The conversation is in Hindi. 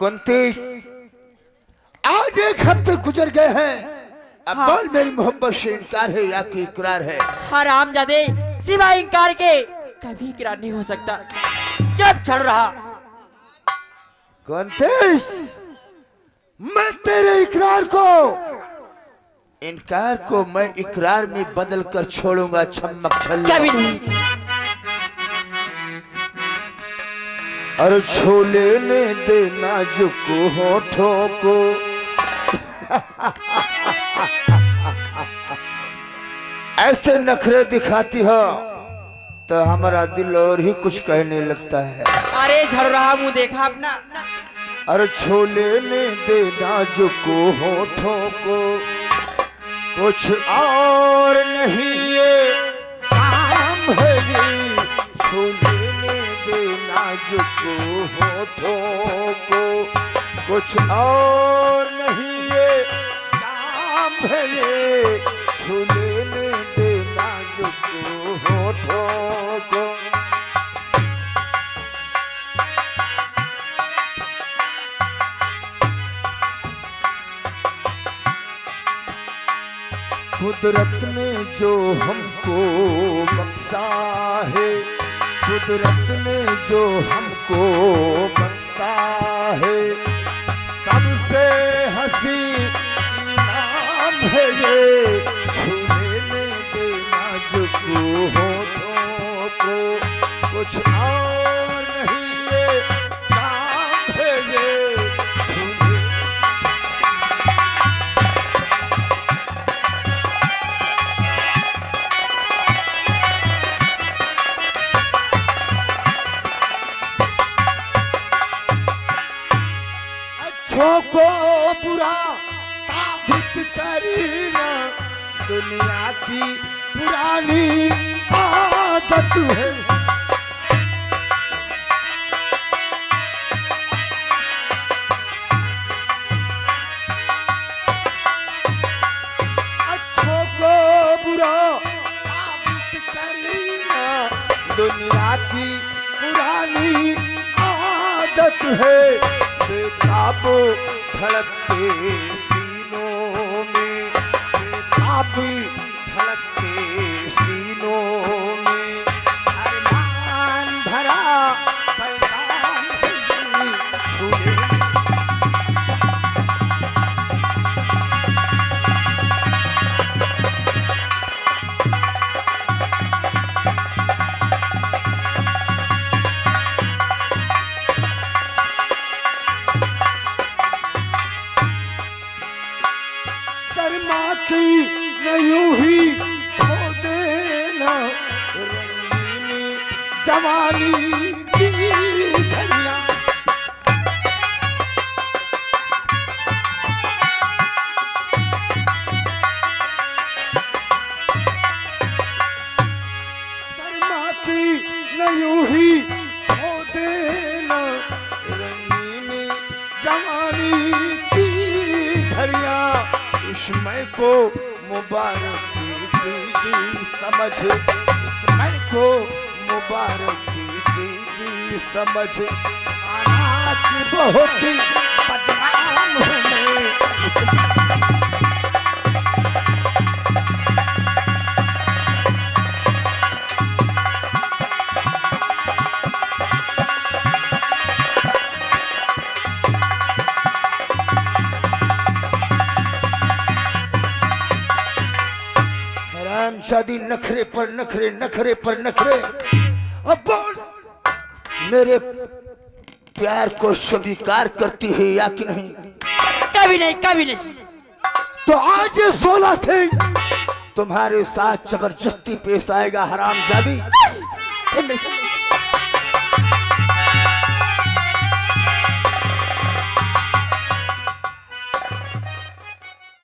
कुंती, आज एक हफ्ते गुजर गए हैं, अब बोल मेरी मोहब्बत से इनकार है या कि इकरार है? हरामजादे, सिवाय इनकार के कभी इकरार नहीं हो सकता। जब चढ़ रहा कुंती, मैं तेरे इनकार को मैं इकरार में बदल कर छोड़ूंगा छम्मक छल्ला। कभी नहीं। और छोले ने दे नाजुक होठों को ऐसे नखरे दिखाती हो तो हमारा दिल और ही कुछ कहने लगता है। अरे झड़ रहा मुंह देखा अपना। और छोले ने दे नाजुक होठों को, कुछ और नहीं ये काम है ये। छोले ने दे नाजुक होठों को, कुछ और नहीं ये काम है ये। छोले ने दे नाजुक होठों को। कुदरत ने जो हमको बख्शा है, कुदरत ने जो हमको बख्शा है, सबसे हंसी इनाम है ये। छूने में दे नाजुक होठों को, कुछ और नहीं ये काम है ये। अच्छों को बुरा साबित करना दुनिया की पुरानी आदत है। अच्छों को बुरा साबित करना दुनिया की पुरानी आदत है। बेकाबू धड़कते सीनों में, बेकाबू धड़कते सीनों में, अरमान भरा पैगाम छूले। यूं ही खो देना रंगीनी जवानी की घड़ियां। शर्मा की यूं ही खो देना रंगीनी जवानी की घड़ियां। इसमय को मुबारक कीजिए समझ, इसमय को मुबारक कीजिए समझ। आना की बहुत ही बदनाम हूँ मैं। शादी नखरे पर नखरे, नखरे पर नखरे। अब बोल मेरे प्यार को स्वीकार करती है या कि नहीं? कभी नहीं, कभी नहीं। तो आज ये 16 से तुम्हारे साथ जबरदस्ती पेश आएगा हरामजादी।